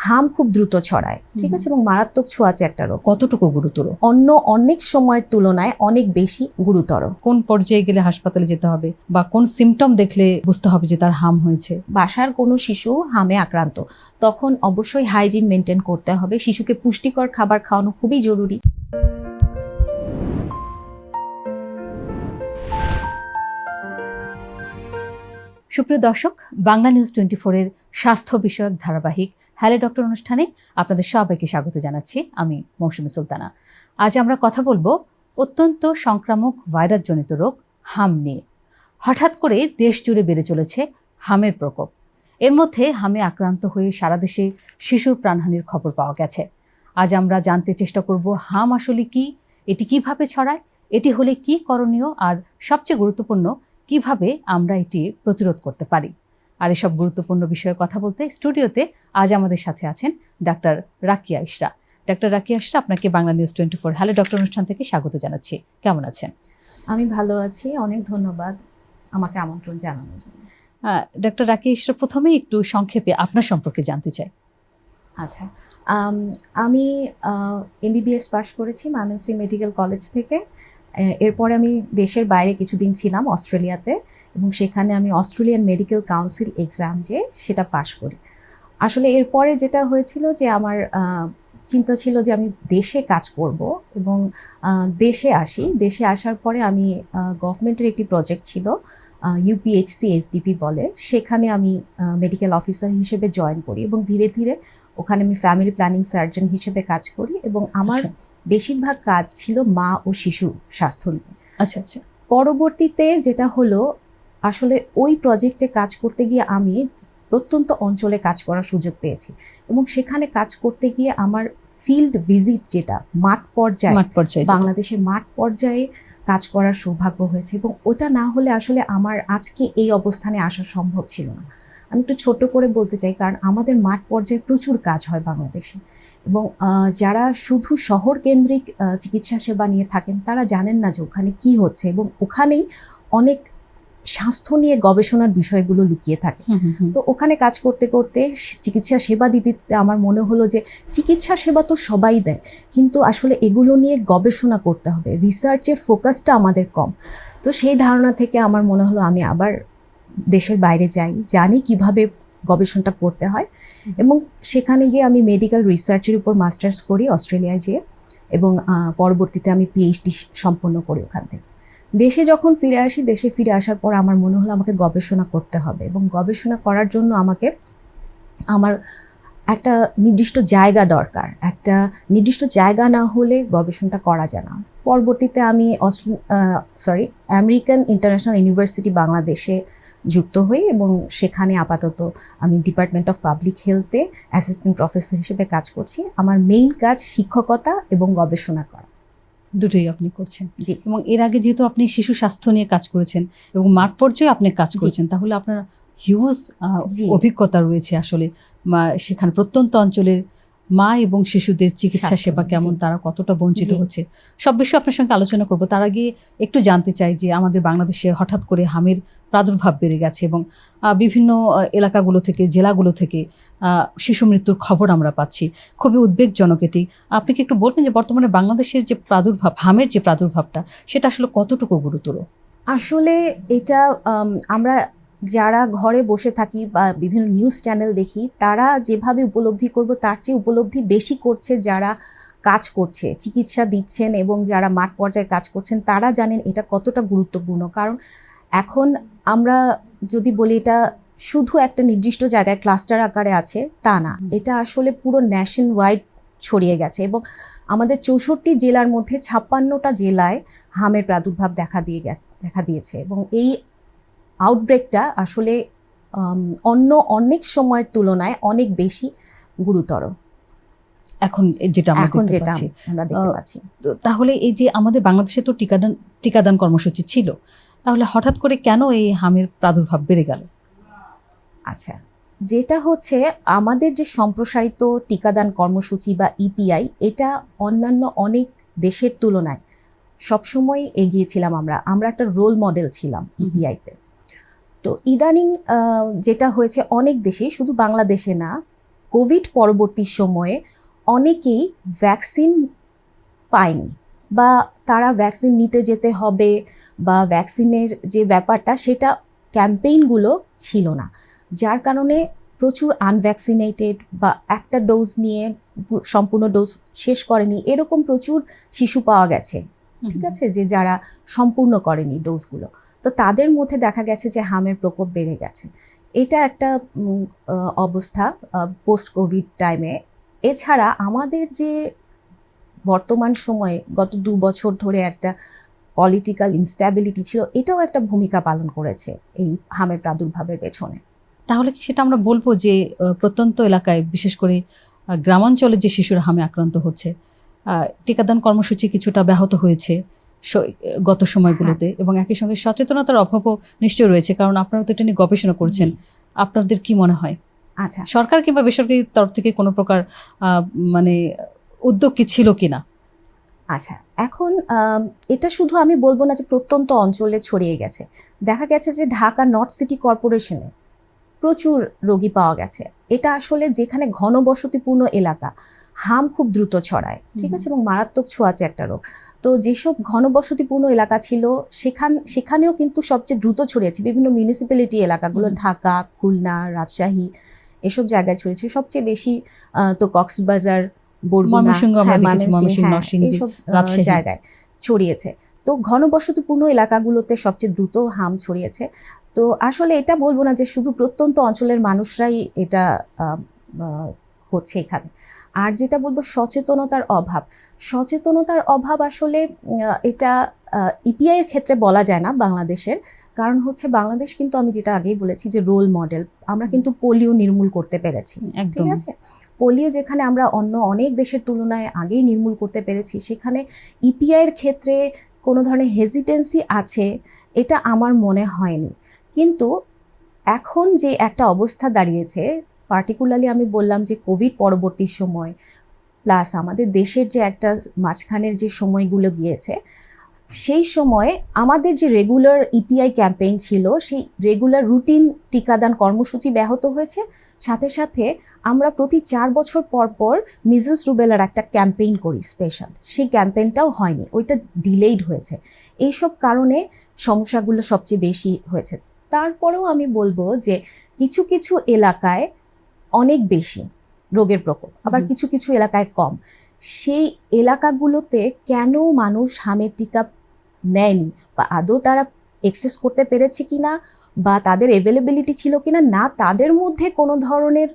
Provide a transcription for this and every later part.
হাম খুব দ্রুত ছড়ায়, ঠিক আছে, এবং মারাত্মক ছোঁয়াচে একটা রোগ। কতটুকু গুরুতর? অন্য অনেক সময়ের তুলনায় অনেক বেশি গুরুতর। কোন পর্যায়ে গেলে হাসপাতালে যেতে হবে বা কোন সিমটম দেখলে বুঝতে হবে যে তার হাম হয়েছে? বাসার কোনো শিশু হামে আক্রান্ত, তখন অবশ্যই হাইজিন মেনটেন করতে হবে। শিশুকে পুষ্টিকর খাবার খাওয়ানো খুবই জরুরি। সুপ্রিয় দর্শক, বাংলা নিউজ 24-এর স্বাস্থ্য বিষয়ক ধারাবাহিক হ্যালো ডক্টর অনুষ্ঠানে আপনাদের সবাইকে স্বাগত জানাচ্ছি। আমি মৌসুমী সুলতানা। আজ আমরা কথা বলবো অত্যন্ত সংক্রামক ভাইরাসজনিত রোগ হাম নিয়ে। হঠাৎ করে দেশ জুড়ে বেড়ে চলেছে হামের প্রকোপ। এর মধ্যে হামে আক্রান্ত হয়ে সারা দেশে শিশুর প্রাণহানির খবর পাওয়া গেছে। আজ আমরা জানতে চেষ্টা করব হাম আসলে কি, এটি কিভাবে ছড়ায়, এটি হলে কি করণীয়, আর সবচেয়ে গুরুত্বপূর্ণ কিভাবে আমরা এটি প্রতিরোধ করতে পারি। আর এসব গুরুত্বপূর্ণ বিষয়ে কথা বলতে স্টুডিওতে আজ আমাদের সাথে আছেন ডাক্তার রাকিয়া ইশরা। ডাক্তার রাকিয়া ইশরা, আপনাকে বাংলা নিউজ 24 হ্যালো ডক্টর অনুষ্ঠান থেকে স্বাগত জানাচ্ছি। কেমন আছেন? আমি ভালো আছি, অনেক ধন্যবাদ আমাকে আমন্ত্রণ জানানোর জন্য। ডাক্তার রাকিয়া ইশরা, প্রথমেই একটু সংক্ষেপে আপনার সম্পর্কে জানতে চাই। আচ্ছা, আমি MBBS পাশ করেছি ময়মনসিংহ মেডিকেল কলেজ থেকে। এরপরে আমি দেশের বাইরে কিছুদিন ছিলাম অস্ট্রেলিয়াতে, এবং সেখানে আমি অস্ট্রেলিয়ান মেডিকেল কাউন্সিল এক্সাম যে সেটা পাশ করি। আসলে এরপরে যেটা হয়েছিল যে আমার চিন্তা ছিল যে আমি দেশে কাজ করব, এবং দেশে আসার পরে আমি গভর্নমেন্টের একটি প্রজেক্ট ছিল UPHC SDP বলে, সেখানে আমি মেডিকেল অফিসার হিসেবে জয়েন করি, এবং ধীরে ধীরে ওখানে আমি ফ্যামিলি প্ল্যানিং সার্জন হিসেবে কাজ করি, এবং আমার বেশিরভাগ কাজ ছিল মা ও শিশু স্বাস্থ্য নিয়ে। আচ্ছা আচ্ছা। পরবর্তীতে যেটা হলো, আসলে ওই প্রজেক্টে কাজ করতে গিয়ে আমি প্রত্যন্ত অঞ্চলে কাজ করার সুযোগ পেয়েছি, এবং সেখানে কাজ করতে গিয়ে আমার ফিল্ড ভিজিট, যেটা মাঠ পর্যায়ে বাংলাদেশের মাঠ পর্যায়ে কাজ করার সৌভাগ্য হয়েছে, এবং ওটা না হলে আসলে আমার আজকে এই অবস্থানে আসা সম্ভব ছিল না। আমি একটু ছোট করে বলতে চাই, কারণ আমাদের মাঠ পর্যায়ে প্রচুর কাজ হয় বাংলাদেশে, এবং যারা শুধু শহর কেন্দ্রিক চিকিৎসা সেবা নিয়ে থাকেন তারা জানেন না যে ওখানে কি হচ্ছে, এবং ওখানেই অনেক স্বাস্থ্য নিয়ে গবেষণার বিষয়গুলো লুকিয়ে থাকে। তো ওখানে কাজ করতে করতে চিকিৎসা সেবা দিতে আমার মনে হলো যে চিকিৎসা সেবা তো সবাই দেয়, কিন্তু আসলে এগুলো নিয়ে গবেষণা করতে হবে, রিসার্চের ফোকাসটা আমাদের কম। তো সেই ধারণা থেকে আমার মনে হলো আমি আবার দেশের বাইরে জানি কিভাবে গবেষণাটা করতে হয়, এবং সেখানে গিয়ে আমি মেডিকেল রিসার্চের উপর মাস্টার্স করি অস্ট্রেলিয়ায় যেয়ে, এবং পরবর্তীতে আমি PhD সম্পন্ন করি ওখান থেকে। দেশে যখন দেশে ফিরে আসার পর আমার মনে হলো আমাকে গবেষণা করতে হবে, এবং গবেষণা করার জন্য আমাকে আমার একটা নির্দিষ্ট জায়গা দরকার। একটা নির্দিষ্ট জায়গা না হলে গবেষণাটা করা যায় না। পরবর্তীতে আমি আমেরিকান ইন্টারন্যাশনাল ইউনিভার্সিটি বাংলাদেশে যুক্ত হই, এবং সেখানে আপাতত আমি ডিপার্টমেন্ট অফ পাবলিক হেলথে অ্যাসিস্ট্যান্ট প্রফেসর হিসেবে কাজ করছি। আমার মেইন কাজ শিক্ষকতা এবং গবেষণা করা, দুটোই আপনি করছেন। জি। এবং এর আগে যেহেতু আপনি শিশু স্বাস্থ্য নিয়ে কাজ করেছেন এবং মাঠ পর্যায়ে আপনি কাজ করেছেন, তাহলে আপনার হিউজ অভিজ্ঞতা রয়েছে আসলে সেখানে প্রত্যন্ত অঞ্চলের মা এবং শিশুদের চিকিৎসা সেবা কেমন, তারা কতটা বঞ্চিত হচ্ছে, সব বিষয়ে আপনার সঙ্গে আলোচনা করব। তার আগে একটু জানতে চাই যে আমাদের বাংলাদেশে হঠাৎ করে হামের প্রাদুর্ভাব বেড়ে গেছে, এবং বিভিন্ন এলাকাগুলো থেকে, জেলাগুলো থেকে শিশু মৃত্যুর খবর আমরা পাচ্ছি। খুবই উদ্বেগজনক এটি। আপনি কি একটু বলবেন যে বর্তমানে বাংলাদেশের যে প্রাদুর্ভাব, হামের যে প্রাদুর্ভাবটা, সেটা আসলে কতটুকু গুরুতর? আসলে এটা আমরা যারা ঘরে বসে থাকি বা বিভিন্ন নিউজ চ্যানেল দেখি, তারা যেভাবে উপলব্ধি করব তার চেয়ে উপলব্ধি বেশি করছে যারা কাজ করছে, চিকিৎসা দিচ্ছেন, এবং যারা মাঠ পর্যায়ে কাজ করছেন তারা জানেন এটা কতটা গুরুত্বপূর্ণ। কারণ এখন আমরা যদি বলি এটা শুধু একটা নির্দিষ্ট জায়গায় ক্লাস্টার আকারে আছে তা না, এটা আসলে পুরো ন্যাশন ওয়াইড ছড়িয়ে গেছে, এবং আমাদের 64 জেলার মধ্যে 56টা জেলায় হামের প্রাদুর্ভাব দেখা দিয়েছে, এবং এই আউটব্রেকটা আসলে অন্য অনেক সময়ের তুলনায় অনেক বেশি গুরুতর এখন যেটা আমরা দেখতে পাচ্ছি। তাহলে এই যে আমাদের বাংলাদেশে তো টিকাদান কর্মসূচি ছিল, তাহলে হঠাৎ করে কেন এই হামের প্রাদুর্ভাব বেড়ে গেল? আচ্ছা, যেটা হচ্ছে আমাদের যে সম্প্রসারিত টিকাদান কর্মসূচি বা EPI, এটা অন্যান্য অনেক দেশের তুলনায় সবসময় এগিয়েছিলাম। আমরা একটা রোল মডেল ছিলাম EPI-তে। তো ইদানিং যেটা হয়েছে অনেক দেশেই, শুধু বাংলাদেশে না, কোভিড পরবর্তী সময়ে অনেকেই ভ্যাকসিন পায়নি, বা তারা ভ্যাকসিন নিতে যেতে হবে, বা ভ্যাকসিনের যে ব্যাপারটা সেটা ক্যাম্পেইনগুলো ছিল না, যার কারণে প্রচুর আনভ্যাকসিনেটেড বা একটা ডোজ নিয়ে সম্পূর্ণ ডোজ শেষ করেনি এরকম প্রচুর শিশু পাওয়া গেছে, ঠিক আছে, যে যারা সম্পূর্ণ করেনি ডোজগুলো। তো তাদের মধ্যে দেখা গেছে যে হামের প্রকোপ বেড়ে গেছে। এটা একটা অবস্থা পোস্ট কোভিড টাইমে। এছাড়া আমাদের যে বর্তমান সময়ে গত 2 বছর ধরে একটা পলিটিক্যাল ইনস্ট্যাবিলিটি ছিল, এটাও একটা ভূমিকা পালন করেছে এই হামের প্রাদুর্ভাবের পেছনে। তাহলে কি সেটা আমরা বলবো যে প্রত্যন্ত এলাকায় বিশেষ করে গ্রামাঞ্চলে যে শিশুরা হামে আক্রান্ত হচ্ছে, টিকাদান কর্মসূচি কিছুটা ব্যাহত হয়েছে গত সময়গুলোতে, এবং একই সঙ্গে সচেতনতার অভাবও নিশ্চয়ই রয়েছে, কারণ আপনারা তো এটা নিয়ে গবেষণা করছেন। আপনাদের কি মনে হয়, আচ্ছা, সরকার কিংবা বেসরকারি তরফ থেকে কোনো প্রকার মানে উদ্যোগ কি ছিল কিনা? আচ্ছা, এখন এটা শুধু আমি বলবো না যে প্রত্যন্ত অঞ্চলে ছড়িয়ে গেছে। দেখা গেছে যে ঢাকা নর্থ সিটি কর্পোরেশনে প্রচুর রোগী পাওয়া গেছে। এটা আসলে যেখানে ঘনবসতিপূর্ণ এলাকা, হাম খুব দ্রুত ছড়ায়, ঠিক আছে, এবং মারাত্মক ছোঁয়াচে একটা রোগ। তো যেসব ঘনবসতিপূর্ণ এলাকা ছিল সেখানেও কিন্তু সবচেয়ে দ্রুত ছড়িয়েছে। বিভিন্ন মিউনিসিপ্যালিটি এলাকাগুলো, ঢাকা, খুলনা, রাজশাহী, এসব জায়গায় ছড়িয়েছে সবচেয়ে বেশি। তো কক্সবাজার, বরগুনা, এইসব জায়গায় ছড়িয়েছে। তো ঘনবসতিপূর্ণ এলাকাগুলোতে সবচেয়ে দ্রুত হাম ছড়িয়েছে। তো আসলে এটা বলবো না যে শুধু প্রত্যন্ত অঞ্চলের মানুষরাই এটা হচ্ছে এখানে। আর যেটা বলবো সচেতনতার অভাব আসলে এটা ইপিআই এর ক্ষেত্রে বলা যায় না বাংলাদেশের, কারণ হচ্ছে বাংলাদেশ কিন্তু, আমি যেটা আগেই বলেছি যে রোল মডেল, আমরা কিন্তু পোলিও নির্মূল করতে পেরেছি, ঠিক আছে। পোলিও যেখানে আমরা অন্য অনেক দেশের তুলনায় আগেই নির্মূল করতে পেরেছি, সেখানে ইপিআই এর ক্ষেত্রে কোনো ধরনের হেজিটেন্সি আছে এটা আমার মনে হয়নি। কিন্তু এখন যে একটা অবস্থা দাঁড়িয়েছে, পার্টিকুলারলি আমি বললাম যে কোভিড পরবর্তী সময় প্লাস আমাদের দেশের যে একটা মাঝখানের যে সময়গুলো গিয়েছে, সেই সময়ে আমাদের যে রেগুলার ইপিআই ক্যাম্পেইন ছিল, সেই রেগুলার রুটিন টিকাদান কর্মসূচি ব্যাহত হয়েছে। সাথে সাথে আমরা প্রতি 4 বছর পর পর মিজলস রুবেলার একটা ক্যাম্পেইন করি স্পেশাল, সেই ক্যাম্পেইনটাও হয়নি, ওইটা ডিলেইড হয়েছে। এইসব কারণে সমস্যাগুলো সবচেয়ে বেশি হয়েছে। তারপরেও আমি বলবো যে কিছু কিছু এলাকায় অনেক বেশি রোগের প্রকোপ, আবার কিছু কিছু এলাকায় কম। সেই এলাকাগুলোতে কেন মানুষ হামের টিকা নেয়নি, বা আদৌ তারা এক্সেস করতে পেরেছে কিনা, বা তাদের অ্যাভেলেবিলিটি ছিল কিনা, না তাদের মধ্যে কোনো ধরনের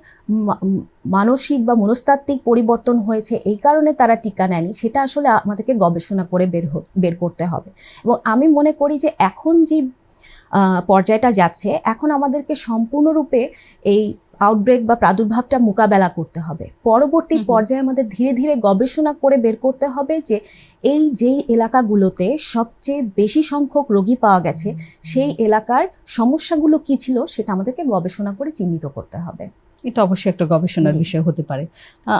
মানসিক বা মনস্তাত্ত্বিক পরিবর্তন হয়েছে এই কারণে তারা টিকা নেয়নি, সেটা আসলে আমাদেরকে গবেষণা করে বের করতে হবে। এবং আমি মনে করি যে এখন যে পর্যায়টা যাচ্ছে, এখন আমাদেরকে সম্পূর্ণরূপে এই আউটব্রেক বা প্রাদুর্ভাবটা মোকাবেলা করতে হবে। পরবর্তী পর্যায়ে আমাদের ধীরে ধীরে গবেষণা করে বের করতে হবে যে এই যেই এলাকাগুলোতে সবচেয়ে বেশি সংখ্যক রোগী পাওয়া গেছে, সেই এলাকার সমস্যাগুলো কি ছিল সেটা আমাদেরকে গবেষণা করে চিহ্নিত করতে হবে। এটা অবশ্যই একটা গবেষণার বিষয় হতে পারে।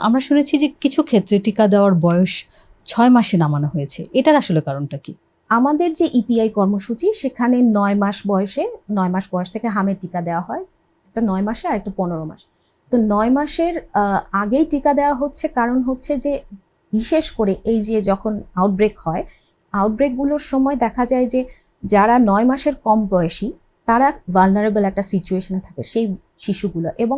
আমরা শুনেছি যে কিছু ক্ষেত্রে টিকা দেওয়ার বয়স 6 মাসে নামানো হয়েছে, এটার আসলে কারণটা কি? আমাদের যে ইপিআই কর্মসূচি, সেখানে 9 মাস বয়স থেকে হামের টিকা দেওয়া হয়, একটা 9 মাসে আর একটা 15 মাস। তো 9 মাসের আগেই টিকা দেওয়া হচ্ছে, কারণ হচ্ছে যে বিশেষ করে এই যে যখন আউটব্রেক হয়, আউটব্রেকগুলোর সময় দেখা যায় যে যারা 9 মাসের কম বয়সী তারা ভালনারেবল একটা সিচুয়েশনে থাকে, সেই শিশুগুলো। এবং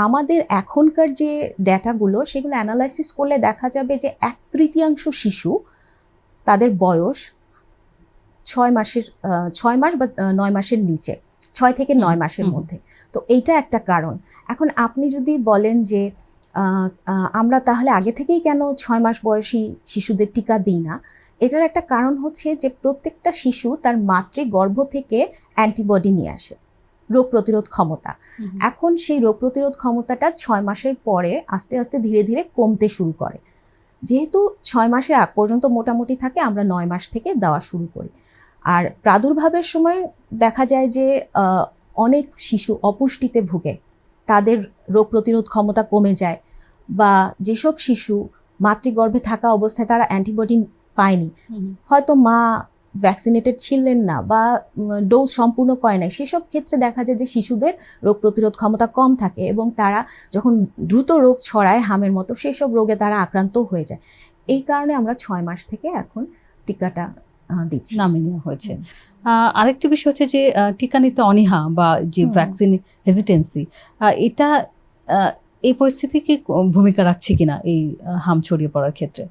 আমাদের এখনকার যে ডেটাগুলো, সেগুলো অ্যানালাইসিস করলে দেখা যাবে যে 1/3 শিশু তাদের বয়স 6 মাস বা 9 মাসের নিচে, 6 থেকে 9 মাসের মধ্যে। তো এইটা একটা কারণ। এখন আপনি যদি বলেন যে আমরা তাহলে আগে থেকেই কেন 6 মাস বয়সী শিশুদের টিকা দিই না, এটার একটা কারণ হচ্ছে যে প্রত্যেকটা শিশু তার মাতৃগর্ভ থেকে অ্যান্টিবডি নিয়ে আসে, রোগ প্রতিরোধ ক্ষমতা। এখন সেই রোগ প্রতিরোধ ক্ষমতাটা 6 মাসের পরে আস্তে আস্তে ধীরে ধীরে কমতে শুরু করে। যেহেতু 6 মাসের আগ পর্যন্ত মোটামুটি থাকে, আমরা 9 মাস থেকে দেওয়া শুরু করি। আর প্রাদুর্ভাবের সময় দেখা যায় যে অনেক শিশু অপুষ্টিতে ভুগে, তাদের রোগ প্রতিরোধ ক্ষমতা কমে যায়, বা যেসব শিশু মাতৃগর্ভে থাকা অবস্থায় তারা অ্যান্টিবডি পায়নি, হয়তো মা ভ্যাকসিনেটেড ছিলেন না বা ডোজ সম্পূর্ণ করে নাই, সেসব ক্ষেত্রে দেখা যায় যে শিশুদের রোগ প্রতিরোধ ক্ষমতা কম থাকে এবং তারা যখন দ্রুত রোগ ছড়ায় হামের মতো, সেসব রোগে তারা আক্রান্ত হয়ে যায়। এই কারণে আমরা 6 মাস থেকে এখন টিকাটা দিচ্ছি। নামিয়ে নেওয়া হয়েছে। আরেকটি বিষয় হচ্ছে যে টিকা নিতে অনীহা বা যে ভ্যাকসিন হেজিটেন্সি, এটা এই পরিস্থিতি কি ভূমিকা রাখছে কিনা এই হাম ছড়িয়ে পড়ার ক্ষেত্রে?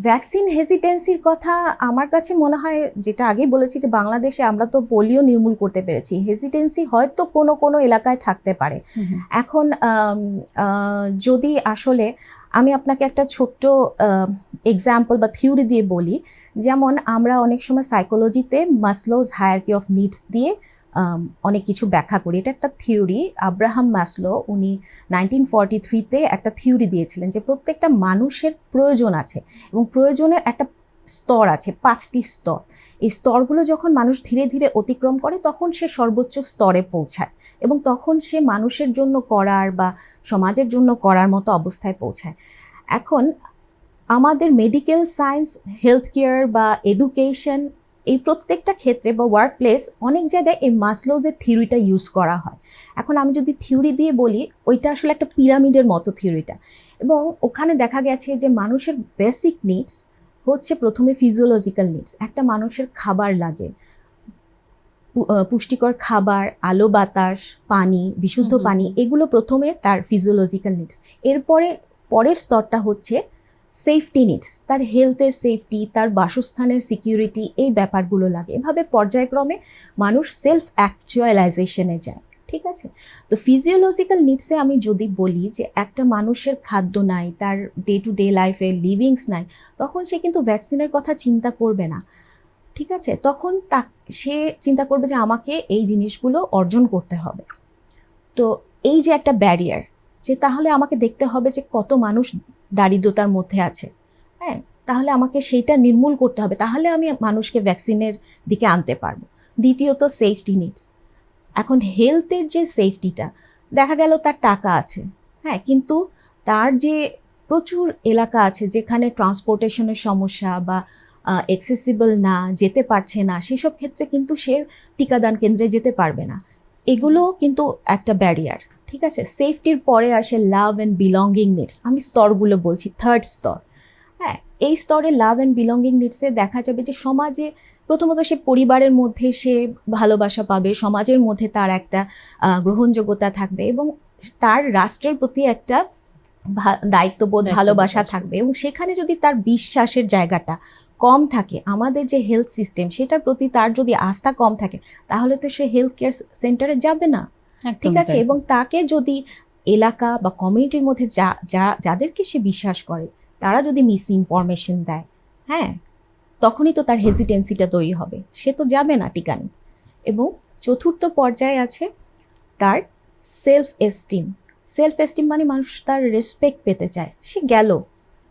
ভ্যাকসিন হেজিটেন্সির কথা আমার কাছে মনে হয়, যেটা আগেই বলেছি যে বাংলাদেশে আমরা তো পোলিও নির্মূল করতে পেরেছি, হেজিটেন্সি হয়তো কোনো কোনো এলাকায় থাকতে পারে। এখন যদি আসলে আমি আপনাকে একটা ছোট্ট এক্সাম্পল বা থিওরি দিয়ে বলি, যেমন আমরা অনেক সময় সাইকোলজিতে মাসলোজ হায়ারার্কি অফ নিডস দিয়ে অনেক কিছু ব্যাখ্যা করি। এটা একটা থিওরি, আব্রাহাম মাসলো উনি 1943-তে একটা থিওরি দিয়েছিলেন যে প্রত্যেকটা মানুষের প্রয়োজন আছে এবং প্রয়োজনের একটা স্তর আছে, 5টি স্তর। এই স্তরগুলো যখন মানুষ ধীরে ধীরে অতিক্রম করে তখন সে সর্বোচ্চ স্তরে পৌঁছায় এবং তখন সে মানুষের জন্য করার বা সমাজের জন্য করার মতো অবস্থায় পৌঁছায়। এখন আমাদের মেডিকেল সায়েন্স, হেলথ কেয়ার বা এডুকেশন, এই প্রত্যেকটা ক্ষেত্রে বা ওয়ার্ক প্লেস অনেক জায়গায় এই মাসলোজের থিওরিটা ইউজ করা হয়। এখন আমি যদি থিওরি দিয়ে বলি, ওইটা আসলে একটা পিরামিডের মতো থিওরিটা, এবং ওখানে দেখা গেছে যে মানুষের বেসিক নিডস হচ্ছে প্রথমে ফিজিওলজিক্যাল নিডস। একটা মানুষের খাবার লাগে, পুষ্টিকর খাবার, আলো বাতাস, পানি, বিশুদ্ধ পানি, এগুলো প্রথমে তার ফিজিওলজিক্যাল নিডস। এরপরে পরের স্তরটা হচ্ছে সেফটি নিডস, তার হেলথের সেফটি, তার বাসস্থানের সিকিউরিটি, এই ব্যাপারগুলো লাগে। এভাবে পর্যায়ক্রমে মানুষ সেলফ অ্যাকচুয়ালাইজেশনে যায়। ঠিক আছে, তো ফিজিওলজিক্যাল নিডসে আমি যদি বলি যে একটা মানুষের খাদ্য নাই, তার ডে টু ডে লাইফে লিভিংস নাই, তখন সে কিন্তু ভ্যাকসিনের কথা চিন্তা করবে না। ঠিক আছে, তখন সে চিন্তা করবে যে আমাকে এই জিনিসগুলো অর্জন করতে হবে। তো এই যে একটা ব্যারিয়ার, যে তাহলে আমাকে দেখতে হবে যে কত মানুষ দারিদ্রতার মধ্যে আছে, হ্যাঁ, তাহলে আমাকে সেইটা নির্মূল করতে হবে, তাহলে আমি মানুষকে ভ্যাকসিনের দিকে আনতে পারবো। দ্বিতীয়ত সেফটি নিডস। এখন হেলথের যে সেফটিটা, দেখা গেল তার টাকা আছে, হ্যাঁ, কিন্তু তার যে প্রচুর এলাকা আছে যেখানে ট্রান্সপোর্টেশনের সমস্যা বা অ্যাক্সেসিবল না, যেতে পারছে না, সেসব ক্ষেত্রে কিন্তু সে টিকাদান কেন্দ্রে যেতে পারবে না। এগুলো কিন্তু একটা ব্যারিয়ার। ঠিক আছে, সেফটির পরে আসে লাভ অ্যান্ড বিলঙ্গিং নিডস। আমি স্তরগুলো বলছি, থার্ড স্তর। হ্যাঁ, এই স্তরে লাভ অ্যান্ড বিলঙ্গিং নিডসে দেখা যাবে যে সমাজে প্রথমত সে পরিবারের মধ্যে সে ভালোবাসা পাবে, সমাজের মধ্যে তার একটা গ্রহণযোগ্যতা থাকবে এবং তার রাষ্ট্রের প্রতি একটা দায়িত্ববোধ, ভালোবাসা থাকবে। এবং সেখানে যদি তার বিশ্বাসের জায়গাটা কম থাকে, আমাদের যে হেলথ সিস্টেম সেটার প্রতি তার যদি আস্থা কম থাকে, তাহলে তো সে হেলথ কেয়ার সেন্টারে যাবে না। ঠিক আছে, এবং তাকে যদি এলাকা বা কমিউনিটির মধ্যে যাদেরকে সে বিশ্বাস করে তারা যদি মিস ইনফরমেশন দেয়, হ্যাঁ, তখনই তো তার হেজিটেন্সিটা তৈরি হবে, সে তো যাবে না টিকা নিতে। এবং চতুর্থ পর্যায়ে আছে তার সেলফ এস্টিম। সেলফ এস্টিম মানে মানুষ তার রেসপেক্ট পেতে চায়। সে গেল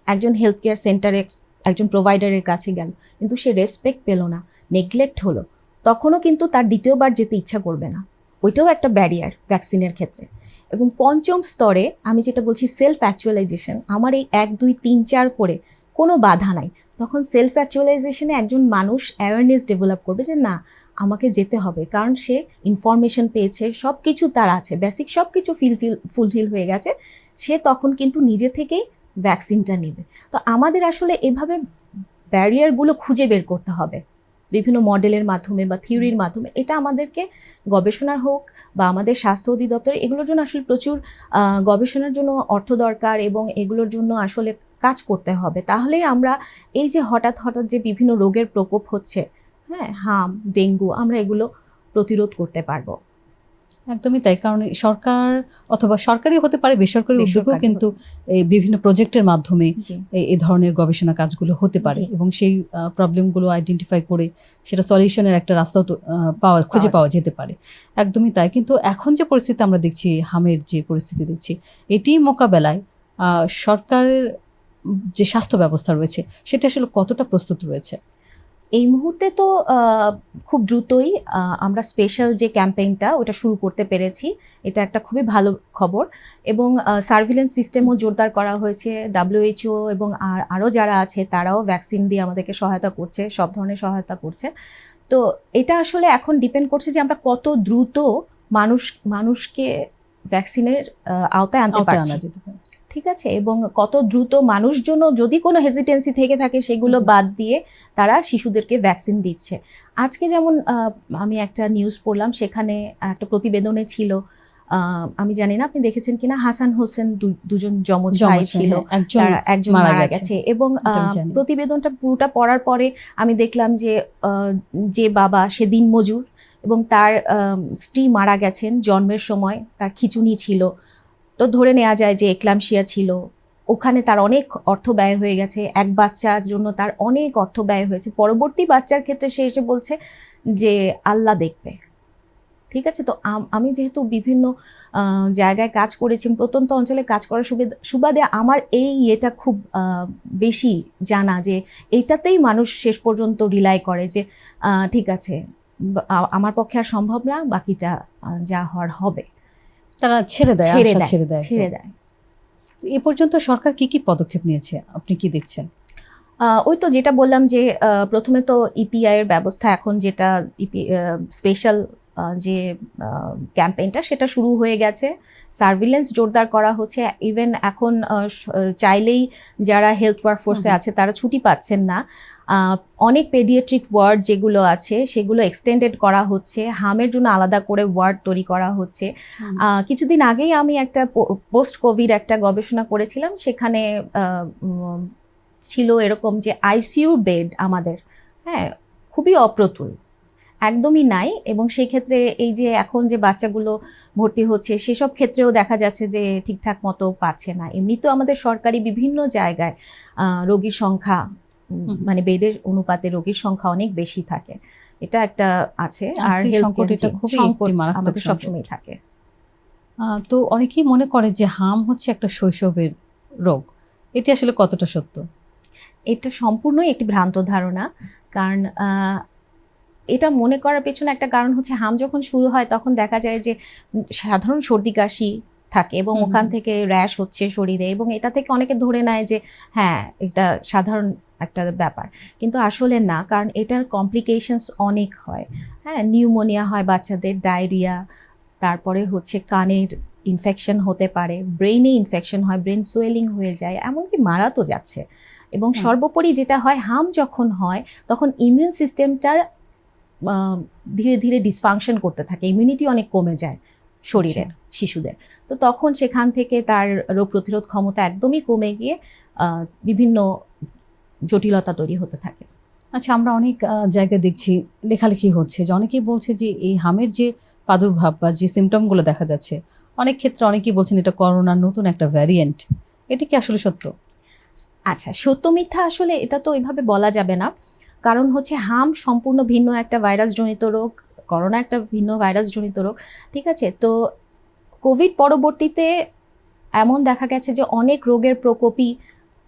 একজন হেলথ কেয়ার সেন্টারে, একজন প্রোভাইডারের কাছে গেল, কিন্তু সে রেসপেক্ট পেল না, নেগলেক্ট হলো, তখনও কিন্তু তার দ্বিতীয়বার যেতে ইচ্ছা করবে না। ওইটাও একটা ব্যারিয়ার ভ্যাকসিনের ক্ষেত্রে। এবং পঞ্চম স্তরে আমি যেটা বলছি সেলফ অ্যাকচুয়ালাইজেশন, আমার এই 1, 2, 3, 4 করে কোনো বাধা নাই, তখন সেলফ অ্যাকচুয়ালাইজেশনে একজন মানুষ অ্যাওয়ারনেস ডেভেলপ করবে যে না, আমাকে যেতে হবে, কারণ সে ইনফরমেশন পেয়েছে, সব কিছু তার আছে, বেসিক সব কিছু ফুলফিল হয়ে গেছে, সে তখন কিন্তু নিজে থেকেই ভ্যাকসিনটা নেবে। তো আমাদের আসলে এভাবে ব্যারিয়ারগুলো খুঁজে বের করতে হবে বিভিন্ন মডেলের মাধ্যমে বা থিওরির মাধ্যমে। এটা আমাদেরকে গবেষণার হোক বা আমাদের স্বাস্থ্য অধিদপ্তর, এগুলোর জন্য আসলে প্রচুর গবেষণার জন্য অর্থ দরকার এবং এগুলোর জন্য আসলে কাজ করতে হবে। তাহলেই আমরা এই যে হঠাৎ হঠাৎ যে বিভিন্ন রোগের প্রকোপ হচ্ছে, হ্যাঁ, হাম, ডেঙ্গু, আমরা এগুলো প্রতিরোধ করতে পারবো। একদমই তাই, কারণ সরকার অথবা সরকারি হতে পারে, বেসরকারি উদ্যোগও কিন্তু এই বিভিন্ন প্রজেক্টের মাধ্যমে এই ধরনের গবেষণা কাজগুলো হতে পারে এবং সেই প্রবলেমগুলো আইডেন্টিফাই করে সেটা সলিউশনের একটা রাস্তাও খুঁজে পাওয়া যেতে পারে। একদমই তাই। কিন্তু এখন যে পরিস্থিতি আমরা দেখছি, হামের যে পরিস্থিতি দেখছি, এটি মোকাবেলায় সরকারের যে স্বাস্থ্য ব্যবস্থা রয়েছে সেটা আসলে কতটা প্রস্তুত রয়েছে? এই মুহূর্তে তো খুব দ্রুতই আমরা স্পেশাল যে ক্যাম্পেইনটা ওটা শুরু করতে পেরেছি। এটা একটা খুবই ভালো খবর, এবং সার্ভিলেন্স সিস্টেমও জোরদার করা হয়েছে। WHO এবং আরও যারা আছে তারাও ভ্যাকসিন দিয়ে আমাদেরকে সহায়তা করছে, সব ধরনের সহায়তা করছে। তো এটা আসলে এখন ডিপেন্ড করছে যে আমরা কত দ্রুত মানুষকে ভ্যাকসিনের আওতায় আনতে পারছি, ঠিক আছে, এবং কত দ্রুত মানুষজন যদি কোনো হেজিটেন্সি থেকে থাকে সেগুলো বাদ দিয়ে তারা শিশুদেরকে ভ্যাকসিন দিচ্ছে। আজকে যেমন আমি একটা নিউজ পড়লাম, সেখানে একটা প্রতিবেদনে ছিল, আমি জানি না আপনি দেখেছেন কিনা, হাসান হোসেন দুজন যমজ ভাই ছিল, তারা একজন মারা গেছে, এবং প্রতিবেদনটা পুরোটা পড়ার পরে আমি দেখলাম যে বাবা সে দিনমজুর এবং তার স্ত্রী মারা গেছেন জন্মের সময়, তার খিঁচুনি ছিল, তো ধরে নেওয়া যায় যে এক্লামশিয়া ছিল। ওখানে তার অনেক অর্থ ব্যয় হয়ে গেছে, এক বাচ্চার জন্য তার অনেক অর্থ ব্যয় হয়েছে। পরবর্তী বাচ্চার ক্ষেত্রে সে এসে বলছে যে আল্লাহ দেখবে, ঠিক আছে। তো আমি যেহেতু বিভিন্ন জায়গায় কাজ করেছি, প্রত্যন্ত অঞ্চলে কাজ করার সুবাদে আমার এটা খুব বেশি জানা যে এইটাতেই মানুষ শেষ পর্যন্ত রিলাই করে যে ঠিক আছে, আমার পক্ষে আর সম্ভব না, বাকিটা যা হওয়ার হবে। তারা ছেড়ে দেয়। এ পর্যন্ত সরকার কি কি পদক্ষেপ নিয়েছে আপনি কি দেখছেন? ওই তো যেটা বললাম যে প্রথমে তো ইপিআই এর ব্যবস্থা, এখন যেটা স্পেশাল যে ক্যাম্পেইনটা সেটা শুরু হয়ে গেছে। সার্ভিলেন্স জোরদার করা হচ্ছে। ইভেন এখন চাইলেই যারা হেলথ ওয়ার্কফোর্সে আছে তারা ছুটি পাচ্ছেন না। অনেক পেডিয়াট্রিক ওয়ার্ড যেগুলো আছে সেগুলো এক্সটেন্ডেড করা হচ্ছে, হামের জন্য আলাদা করে ওয়ার্ড তৈরি করা হচ্ছে। কিছুদিন আগেই আমি একটা পোস্ট কোভিড একটা গবেষণা করেছিলাম, সেখানে ছিল এরকম যে আইসিইউ বেড আমাদের খুবই অপ্রতুল, একদমই নাই, এবং সেই ক্ষেত্রে এই যে এখন যে বাচ্চাগুলো ভর্তি হচ্ছে সেসব ক্ষেত্রেও দেখা যাচ্ছে যে ঠিকঠাক মতো পাচ্ছে না। এমনিতেও আমাদের সরকারি বিভিন্ন জায়গায় রোগীর সংখ্যা, মানে বেডের অনুপাতে রোগীর সংখ্যা অনেক বেশি থাকে, এটা একটা আছে। আর সংকটটা খুবই মারাত্মক, সবসময় থাকে। তো অনেকেই মনে করে যে হাম হচ্ছে একটা শৈশবের রোগ, এটি আসলে কতটা সত্য? এটা সম্পূর্ণই একটি ভ্রান্ত ধারণা, কারণ এটা মনে করার পেছনে একটা কারণ হচ্ছে হাম যখন শুরু হয় তখন দেখা যায় যে সাধারণ সর্দি কাশি থাকে এবং ওখান থেকে র্যাশ হচ্ছে শরীরে, এবং এটা থেকে অনেকে ধরে নেয় যে হ্যাঁ এটা সাধারণ একটা ব্যাপার, কিন্তু আসলে না, কারণ এটার কমপ্লিকেশনস অনেক হয়। নিউমোনিয়া হয় বাচ্চাদের, ডায়রিয়া, তারপরে হচ্ছে কানের ইনফেকশন হতে পারে, ব্রেইনে ইনফেকশন হয়, ব্রেন সোয়েলিং হয়ে যায়, এমনকি মারা তো যাচ্ছে। এবং সর্বোপরি যেটা হয়, হাম যখন হয় তখন ইমিউন সিস্টেমটা ধীরে ধীরে ডিসফাংশন করতে থাকে, ইমিউনিটি অনেক কমে যায় শরীরের শিশুদের। তো তখন সেখান থেকে তার রোগ প্রতিরোধ ক্ষমতা একদমই কমে গিয়ে বিভিন্ন জটিলতা তৈরি হতে থাকে। আচ্ছা, আমরা অনেক জায়গায় দেখছি লেখালেখি হচ্ছে যে অনেকেই বলছে যে এই হামের যে প্রাদুর্ভাব বা যে সিমটমগুলো দেখা যাচ্ছে, অনেক ক্ষেত্রে অনেকেই বলছেন এটা করোনার নতুন একটা ভ্যারিয়েন্ট। এটা কি আসলে সত্য? আচ্ছা, সত্য মিথ্যা আসলে এটা তো এভাবে বলা যাবে না, কারণ হচ্ছে হাম সম্পূর্ণ ভিন্ন একটা ভাইরাসজনিত রোগ, করোনা একটা ভিন্ন ভাইরাসজনিত রোগ, ঠিক আছে। তো কোভিড পরবর্তীতে এমন দেখা গেছে যে অনেক রোগের প্রকোপই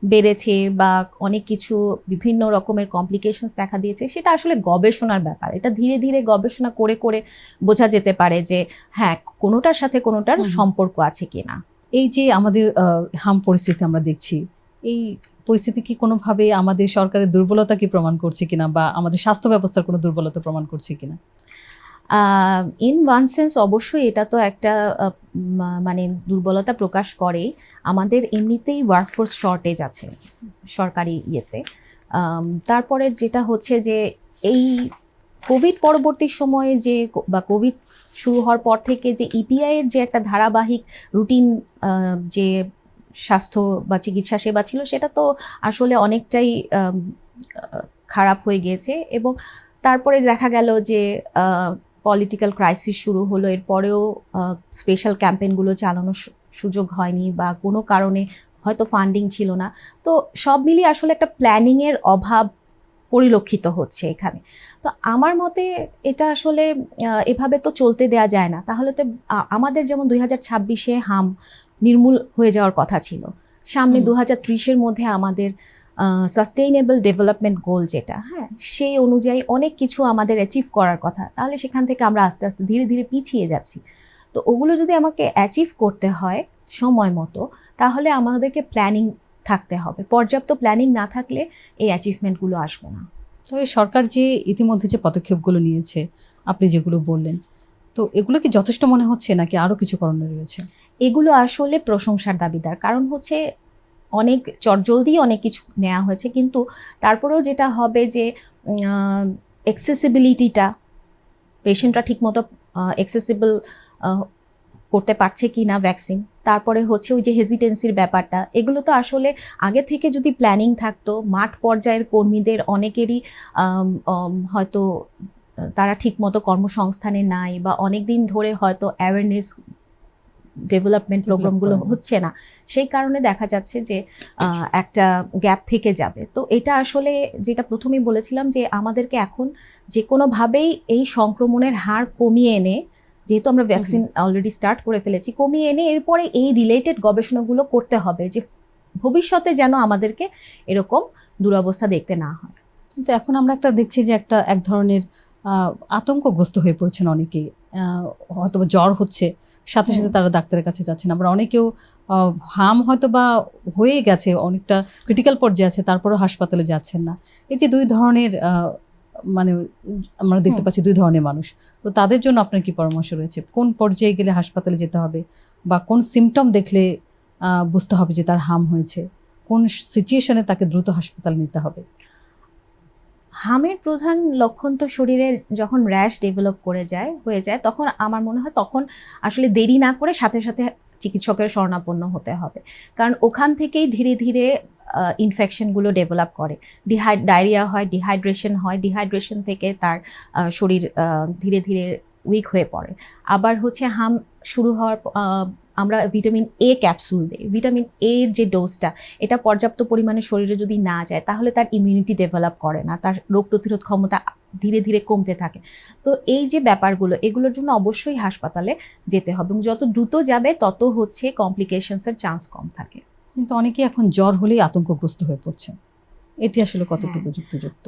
বেড়েছে বা অনেক কিছু বিভিন্ন রকমের কমপ্লিকেশনস দেখা দিয়েছে। সেটা আসলে গবেষণার ব্যাপার, এটা ধীরে ধীরে গবেষণা করে করে বোঝা যেতে পারে যে হ্যাঁ কোনোটার সাথে কোনোটার সম্পর্ক আছে কিনা। এই যে আমাদের হাম পরিস্থিতি আমরা দেখছি, এই পরিস্থিতি কি কোনোভাবে আমাদের সরকারের দুর্বলতা কি প্রমাণ করছে কিনা, বা আমাদের স্বাস্থ্য ব্যবস্থার কোনো দুর্বলতা প্রমাণ করছে কিনা? ইন ওয়ান সেন্স অবশ্যই এটা তো একটা মানে দুর্বলতা প্রকাশ করে। আমাদের এমনিতেই ওয়ার্কফোর্স শর্টেজ আছে সরকারি ইয়েতে। তারপরে যেটা হচ্ছে যে এই কোভিড পরবর্তী সময়ে যে বা কোভিড শুরু হওয়ার পর থেকে যে ইপিআই এর যে একটা ধারাবাহিক রুটিন যে স্বাস্থ্য বা চিকিৎসা সেবা ছিল, সেটা তো আসলে অনেকটাই খারাপ হয়ে গিয়েছে। এবং তারপরে দেখা গেল যে পলিটিক্যাল ক্রাইসিস শুরু হলো, এরপরেও স্পেশাল ক্যাম্পেইনগুলো চালানোর সুযোগ হয়নি বা কোনো কারণে হয়তো ফান্ডিং ছিল না। তো সব মিলিয়ে আসলে একটা প্ল্যানিংয়ের অভাব পরিলক্ষিত হচ্ছে এখানে। তো আমার মতে এটা আসলে এভাবে তো চলতে দেয়া যায় না। তাহলে তো আমাদের যেমন 2026-এ হাম নির্মূল হয়ে যাওয়ার কথা ছিল, সামনে 2030-এর মধ্যে আমাদের সাস্টেইনেবল ডেভেলপমেন্ট গোল যেটা, হ্যাঁ, সেই অনুযায়ী অনেক কিছু আমাদের অ্যাচিভ করার কথা, তাহলে সেখান থেকে আমরা আস্তে আস্তে ধীরে ধীরে পিছিয়ে যাচ্ছি। তো ওগুলো যদি আমাকে অ্যাচিভ করতে হয় সময় মতো, তাহলে আমাদেরকে প্ল্যানিং থাকতে হবে। পর্যাপ্ত প্ল্যানিং না থাকলে এই অ্যাচিভমেন্টগুলো আসবে না। তবে সরকার যে ইতিমধ্যে যে পদক্ষেপগুলো নিয়েছে, আপনি যেগুলো বললেন, তো এগুলো কি যথেষ্ট মনে হচ্ছে নাকি আরও কিছু করণীয় রয়েছে? এগুলো আসলে প্রশংসার দাবিদার, কারণ হচ্ছে অনেক চটজলদি অনেক কিছু নেওয়া হয়েছে, কিন্তু তারপরেও যেটা হবে যে অ্যাক্সেসিবিলিটিটা, পেশেন্টরা ঠিকমতো অ্যাক্সেসিবল করতে পারছে কি না ভ্যাকসিন, তারপরে হচ্ছে ওই যে হেজিটেন্সির ব্যাপারটা, এগুলো তো আসলে আগে থেকে যদি প্ল্যানিং থাকতো, মাঠ পর্যায়ের কর্মীদের অনেকেরই হয়তো তারা ঠিকমতো কর্মসংস্থানে নাই, বা অনেক দিন ধরে হয়তো অ্যাওয়ারনেস ডেভেলপমেন্ট প্রোগ্রামগুলো হচ্ছে না, সেই কারণে দেখা যাচ্ছে যে একটা গ্যাপ থেকে যাবে। তো এটা আসলে যেটা প্রথমেই বলেছিলাম যে আমাদেরকে এখন যে কোনোভাবেই এই সংক্রমণের হার কমিয়ে এনে, যেহেতু আমরা ভ্যাকসিন অলরেডি স্টার্ট করে ফেলেছি, কমিয়ে এনে এরপরে এই রিলেটেড গবেষণাগুলো করতে হবে, যে ভবিষ্যতে যেন আমাদেরকে এরকম দুরবস্থা দেখতে না হয়। কিন্তু এখন আমরা একটা দেখছি যে এক ধরনের আতঙ্কগ্রস্ত হয়ে পড়েছেন অনেকেই। হয়তো জ্বর হচ্ছে, সাথে সাথে তারা ডাক্তারের কাছে যাচ্ছেন, আবার অনেকেও হাম হয়তো বা হয়ে গেছে, অনেকটা ক্রিটিক্যাল পর্যায়ে আছে, তারপরেও হাসপাতালে যাচ্ছেন না। এই যে দুই ধরনের মানে আমরা দেখতে পাচ্ছি দুই ধরনের মানুষ, তো তাদের জন্য আপনার কি পরামর্শ রয়েছে? কোন পর্যায়ে গেলে হাসপাতালে যেতে হবে, বা কোন সিমটম দেখলে বুঝতে হবে যে তার হাম হয়েছে, কোন সিচুয়েশনে তাকে দ্রুত হাসপাতালে নিতে হবে? হামের প্রধান লক্ষণ তো শরীরে যখন র্যাশ ডেভেলপ হয়ে যায়, তখন আমার মনে হয় তখন আসলে দেরি না করে সাথে সাথে চিকিৎসকের শরণাপন্ন হতে হবে, কারণ ওখান থেকেই ধীরে ধীরে ইনফেকশনগুলো ডেভেলপ করে। ডায়রিয়া হয়, ডিহাইড্রেশন হয়, ডিহাইড্রেশন থেকে তার শরীর ধীরে ধীরে উইক হয়ে পড়ে। আবার হচ্ছে হাম শুরু হওয়ার আমরা ভিটামিন এ ক্যাপসুল দিই। ভিটামিন এর যে ডোজটা, এটা পর্যাপ্ত পরিমাণে শরীরে যদি না যায়, তাহলে তার ইমিউনিটি ডেভেলপ করে না, তার রোগ প্রতিরোধ ক্ষমতা ধীরে ধীরে কমতে থাকে। তো এই যে ব্যাপারগুলো, এগুলোর জন্য অবশ্যই হাসপাতালে যেতে হবে, এবং যত দ্রুত যাবে তত হচ্ছে কমপ্লিকেশনসের চান্স কম থাকে। কিন্তু অনেকেই এখন জ্বর হলেই আতঙ্কগ্রস্ত হয়ে পড়ছে, এটি আসলে কতটুকু যুক্তিযুক্ত?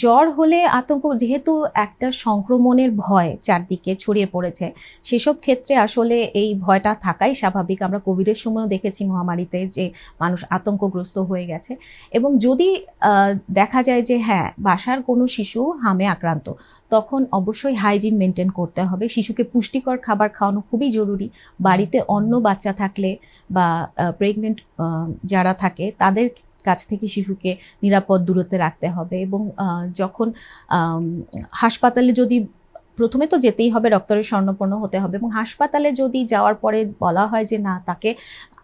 জ্বর হলে আতঙ্ক, যেহেতু একটা সংক্রমণের ভয় চারদিকে ছড়িয়ে পড়েছে, সেসব ক্ষেত্রে আসলে এই ভয়টা থাকাই স্বাভাবিক। আমরা কোভিডের সময়ও দেখেছি মহামারীতে যে মানুষ আতঙ্কগ্রস্ত হয়ে গেছে। এবং যদি দেখা যায় যে হ্যাঁ, বাসার কোনো শিশু হামে আক্রান্ত, তখন অবশ্যই হাইজিন মেনটেন করতে হবে। শিশুকে পুষ্টিকর খাবার খাওয়ানো খুবই জরুরি। বাড়িতে অন্য বাচ্চা থাকলে বা প্রেগনেন্ট যারা থাকে, তাদের কাছ থেকে শিশুকে নিরাপদ দূরত্বে রাখতে হবে। এবং যখন হাসপাতালে যদি, প্রথমে তো যেতেই হবে, ডক্টরের শরণাপন্ন হতে হবে, এবং হাসপাতালে যদি যাওয়ার পরে বলা হয় যে না, তাকে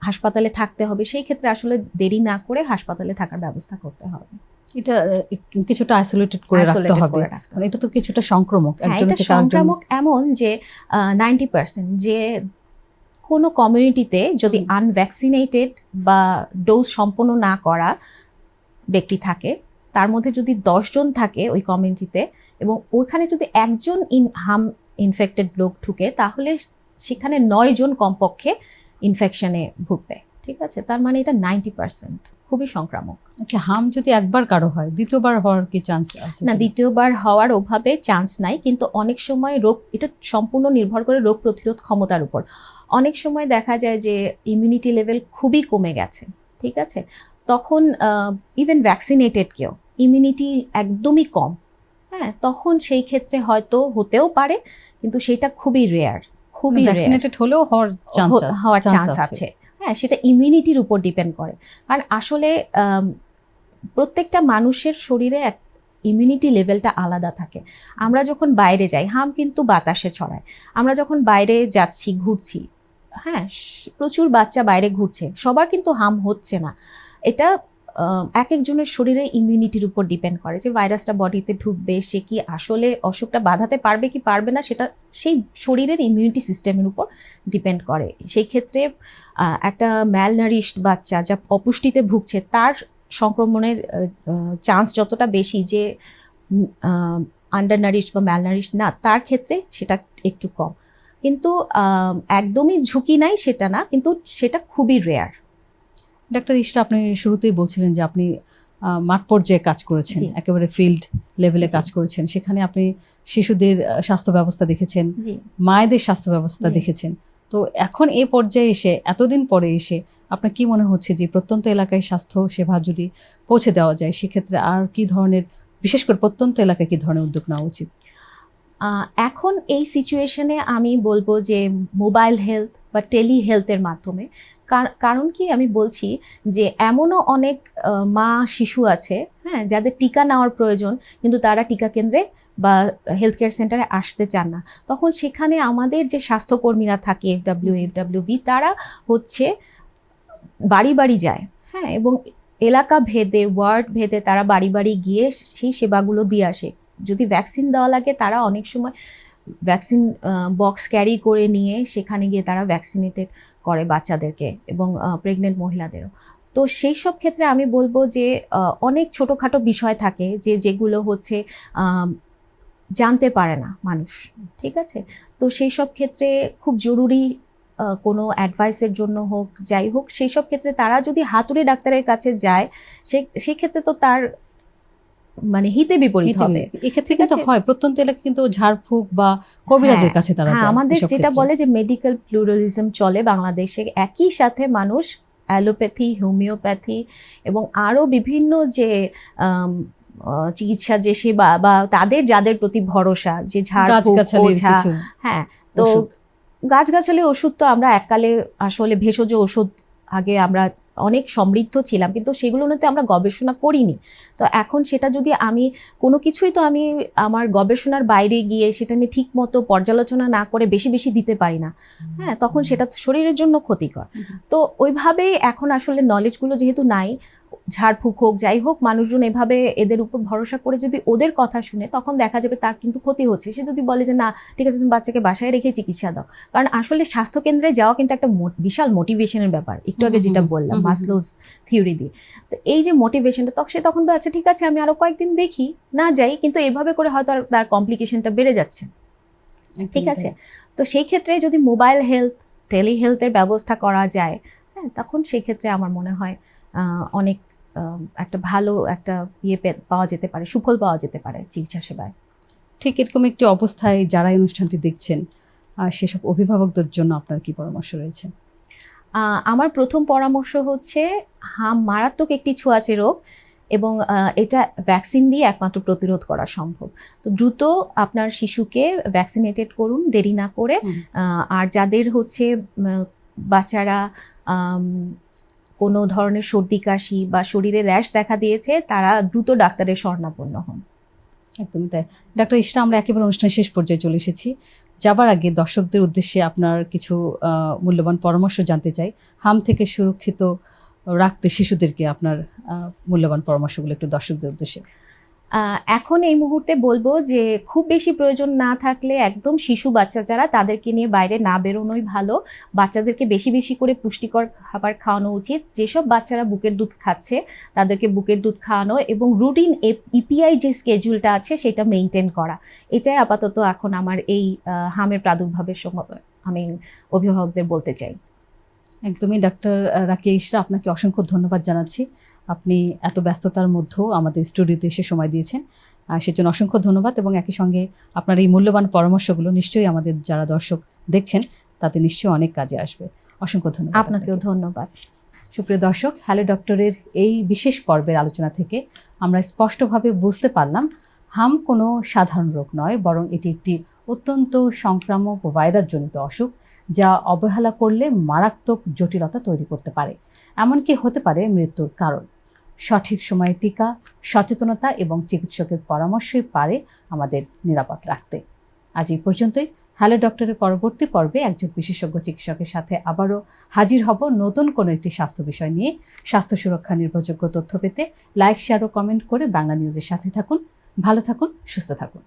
হাসপাতালে থাকতে হবে, সেই ক্ষেত্রে আসলে দেরি না করে হাসপাতালে থাকার ব্যবস্থা করতে হবে। এটা কিছুটা আইসোলেটেড করে রাখতে হবে, কারণ এটা তো কিছুটা সংক্রামক। এটা সংক্রামক এমন যে 90% যে কোনো কমিউনিটিতে যদি আনভ্যাকসিনেটেড বা ডোজ সম্পন্ন না করা ব্যক্তি থাকে, তার মধ্যে যদি 10 জন থাকে ওই কমিউনিটিতে, এবং ওইখানে যদি একজন হাম ইনফেক্টেড লোক ঢুকে, তাহলে সেখানে 9 জন কমপক্ষে ইনফেকশনে ভুগবে। ঠিক আছে, তার মানে এটা 90% খুবই সংক্রামক। আচ্ছা, হাম যদি একবার কারো হয়, দ্বিতীয়বার হওয়ার কি চান্স আছে? না, দ্বিতীয়বার হওয়ার ওভাবে চান্স নাই, কিন্তু অনেক সময় এটা সম্পূর্ণ নির্ভর করে রোগ প্রতিরোধ ক্ষমতার উপর। অনেক সময় দেখা যায় যে ইমিউনিটি লেভেল খুবই কমে গেছে, ঠিক আছে, তখন ইভেন ভ্যাকসিনেটেড কেউ ইমিউনিটি একদমই কম, হ্যাঁ, তখন সেই ক্ষেত্রে হয়তো হতেও পারে, কিন্তু সেটা খুবই রেয়ার, খুবই ভ্যাকসিনেটেড হলেও হওয়ার চান্স আছে। হ্যাঁ, সেটা ইমিউনিটির উপর ডিপেন্ড করে, কারণ আসলে প্রত্যেকটা মানুষের শরীরে ইমিউনিটি লেভেলটা আলাদা থাকে। আমরা যখন বাইরে যাই, হাম কিন্তু বাতাসে ছড়ায়। আমরা যখন বাইরে যাচ্ছি, ঘুরছি, হ্যাঁ, প্রচুর বাচ্চা বাইরে ঘুরছে, সবার কিন্তু হাম হচ্ছে না। এটা এক একজনের শরীরে ইমিউনিটির উপর ডিপেন্ড করে, যে ভাইরাসটা বডিতে ঢুকবে, সে কি আসলে অসুখটা বাঁধাতে পারবে কি পারবে না, সেটা সেই শরীরের ইমিউনিটি সিস্টেমের উপর ডিপেন্ড করে। সেই ক্ষেত্রে একটা ম্যালনারিশড বাচ্চা যা অপুষ্টিতে ভুগছে, তার সংক্রমণের চান্স যতটা বেশি, যে আন্ডারনারিশড বা ম্যালনারিশড না, তার ক্ষেত্রে সেটা একটু কম। কিন্তু একদমই ঝুঁকি নাই সেটা না, কিন্তু সেটা খুবই রেয়ার। ডাক্তার ইশরা, আপনি শুরুতেই বলছিলেন যে আপনি মাঠ পর্যায়ে কাজ করেছেন, জি। একেবারে ফিল্ড লেভেলে জি। কাজ করেছেন, সেখানে আপনি শিশুদের স্বাস্থ্য ব্যবস্থা দেখেছেন, জি। মায়েদের স্বাস্থ্য ব্যবস্থা জি। দেখেছেন। তো এখন এই পর্যায়ে এসে, এতদিন পরে এসে আপনার কি মনে হচ্ছে যে প্রত্যন্ত এলাকায় স্বাস্থ্য সেবা যদি পৌঁছে দেওয়া যায়, সেক্ষেত্রে আর কি ধরনের, বিশেষ করে প্রত্যন্ত এলাকায় কি ধরনের উদ্যোগ নেওয়া উচিত? এখন এই সিচুয়েশনে আমি বলবো যে মোবাইল হেলথ বা টেলি হেলথের মাধ্যমে, কারণ কি আমি বলছি যে এমনও অনেক মা শিশু আছে, হ্যাঁ, যাদের টিকা নেওয়ার প্রয়োজন কিন্তু তারা টিকা কেন্দ্রে বা হেলথ কেয়ার সেন্টারে আসতে চান না। তখন সেখানে আমাদের যে স্বাস্থ্যকর্মীরা থাকে এফডব্লিউবি, তারা হচ্ছে বাড়ি বাড়ি যায়, হ্যাঁ, এবং এলাকা ভেদে, ওয়ার্ড ভেদে তারা বাড়ি বাড়ি গিয়ে সেই সেবাগুলো দিয়ে আসে। যদি ভ্যাকসিন দেওয়া লাগে, তারা অনেক সময় ভ্যাকসিন বক্স ক্যারি করে নিয়ে সেখানে গিয়ে তারা ভ্যাকসিনেটেড করে বাচ্চাদেরকে এবং প্রেগনেন্ট মহিলাদেরও। তো সেই সব ক্ষেত্রে আমি বলবো যে অনেক ছোটোখাটো বিষয় থাকে যেগুলো হচ্ছে জানতে পারে না মানুষ, ঠিক আছে? তো সেই সব ক্ষেত্রে খুব জরুরি কোনো অ্যাডভাইসের জন্য হোক, যাই হোক, সেই সব ক্ষেত্রে তারা যদি হাতুড়ে ডাক্তারের কাছে যায়, সেই ক্ষেত্রে তো তার মানে হিতে বিপরীত হবে। এক্ষেত্রে কিন্তু হয়, প্রত্যন্ত এলাকা কিন্তু ঝাড়ফুঁক বা কবিরাজের কাছে তারা যায়। আমাদের এসব যেটা ক্ষেত্রে বলে যে মেডিকেল প্লুরালিজম চলে বাংলাদেশে, একই সাথে মানুষ অ্যালোপ্যাথি, হোমিওপ্যাথি এবং আরও বিভিন্ন যে চিকিৎসা যে সেবা বা তাদের যাদের প্রতি ভরসা, যে ঝাড়ফুঁক, ওঝা, হ্যাঁ, তো গাছগাছালি ওষুধ তো আমরা এককালে আসলে ভেষজ ওষুধ আগে আমরা অনেক সমৃদ্ধ ছিলাম, কিন্তু সেগুলো নিয়ে আমরা গবেষণা করিনি। তো এখন সেটা যদি আমি কোনো কিছুই তো আমি আমার গবেষণার বাইরে গিয়ে সেটা আমি ঠিক মতো পর্যালোচনা না করে বেশি বেশি দিতে পারি না, হ্যাঁ, তখন সেটা শরীরের জন্য ক্ষতিকর। তো ওইভাবেই এখন আসলে নলেজগুলো যেহেতু নাই, ঝাড়ফুঁক হোক, যাই হোক, মানুষজন এভাবে এদের উপর ভরসা করে যদি ওদের কথা শুনে, তখন দেখা যাবে তার কিন্তু ক্ষতি হচ্ছে। সে যদি বলে যে না ঠিক আছে, তুমি বাচ্চাকে বাসায় রেখে চিকিৎসা দাও, কারণ আসলে স্বাস্থ্যকেন্দ্রে যাওয়া কিন্তু একটা বিশাল মোটিভেশনের ব্যাপার, একটু আগে যেটা বললাম মাসলোজ থিওরি দিয়ে। তো এই যে মোটিভেশনটা, তখন বলে আচ্ছা ঠিক আছে আমি আরো কয়েকদিন দেখি, না যাই, কিন্তু এভাবে করে হয়তো তার কমপ্লিকেশনটা বেড়ে যাচ্ছে, ঠিক আছে? তো সেই ক্ষেত্রে যদি মোবাইল হেলথ, টেলি হেলথের ব্যবস্থা করা যায়, হ্যাঁ, তখন সেই ক্ষেত্রে আমার মনে হয় অনেক একটা ভালো একটা পাওয়া যেতে পারে, সুফল পাওয়া যেতে পারে চিকিৎসা সেবায়। ঠিক এরকম একটি অবস্থায় যারা এই অনুষ্ঠানটি দেখছেন, সেসব অভিভাবকদের জন্য আপনার কি পরামর্শ রয়েছে? আমার প্রথম পরামর্শ হচ্ছে, মারাত্মক একটি ছোঁয়াচে রোগ এবং এটা ভ্যাকসিন দিয়ে একমাত্র প্রতিরোধ করা সম্ভব। তো দ্রুত আপনার শিশুকে ভ্যাকসিনেটেড করুন, দেরি না করে। আর যাদের হচ্ছে বাচ্চারা কোনো ধরনের সর্দি কাশি বা শরীরে র্যাশ দেখা দিয়েছে, তারা দ্রুত ডাক্তারের শরণাপন্ন হন। একদমই তাই। ডাক্তার ইশরা, আমরা একেবারে অনুষ্ঠানের শেষ পর্যায়ে চলে এসেছি। যাবার আগে দর্শকদের উদ্দেশ্যে আপনার কিছু মূল্যবান পরামর্শ জানতে চাই। হাম থেকে সুরক্ষিত রাখতে শিশুদেরকে আপনার মূল্যবান পরামর্শগুলো একটু দর্শকদের উদ্দেশ্যে। এখন এই মুহূর্তে বলবো যে খুব বেশি প্রয়োজন না থাকলে একদম শিশু বাচ্চা যারা, তাদেরকে নিয়ে বাইরে না বেরোনোই ভালো। বাচ্চাদেরকে বেশি বেশি করে পুষ্টিকর খাবার খাওয়ানো উচিত। যেসব বাচ্চারা বুকের দুধ খাচ্ছে তাদেরকে বুকের দুধ খাওয়ানো এবং রুটিন ইপিআই যে স্কেডিউলটা আছে সেটা মেনটেন করা, এটাই আপাতত এখন আমার এই হামের প্রাদুর্ভাবের সময় আমি অভিভাবকদের বলতে চাই। একদমই। ডাক্তার রাকিয়া ইশরা, আপনাকে অসংখ্য ধন্যবাদ জানাচ্ছি। আপনি এত ব্যস্ততার মধ্যেও আমাদের স্টুডিওতে এসে সময় দিয়েছেন, সেজন্য অসংখ্য ধন্যবাদ। এবং একই সঙ্গে আপনার এই মূল্যবান পরামর্শগুলো নিশ্চয়ই আমাদের যারা দর্শক দেখছেন তাতে নিশ্চয়ই অনেক কাজে আসবে। অসংখ্য ধন্যবাদ। আপনাকেও ধন্যবাদ। সুপ্রিয় দর্শক, হ্যালো ডক্টরের এই বিশেষ পর্বের আলোচনা থেকে আমরা স্পষ্টভাবে বুঝতে পারলাম হাম কোনো সাধারণ রোগ নয়, বরং এটি একটি অত্যন্ত সংক্রামক ভাইরাসজনিত অসুখ, যা অবহেলা করলে মারাত্মক জটিলতা তৈরি করতে পারে, এমনকি হতে পারে মৃত্যুর কারণ। সঠিক সময়ে টিকা, সচেতনতা এবং চিকিৎসকের পরামর্শই পারে আমাদের নিরাপদ রাখতে। আজ এই পর্যন্তই। হ্যালো ডক্টরের পরবর্তী পর্বে একজন বিশেষজ্ঞ চিকিৎসকের সাথে আবারও হাজির হব নতুন কোনো একটি স্বাস্থ্য বিষয় নিয়ে। স্বাস্থ্য সুরক্ষা নির্ভরযোগ্য তথ্য পেতে লাইক, শেয়ার ও কমেন্ট করে বাংলা নিউজের সাথে থাকুন। ভালো থাকুন, সুস্থ থাকুন।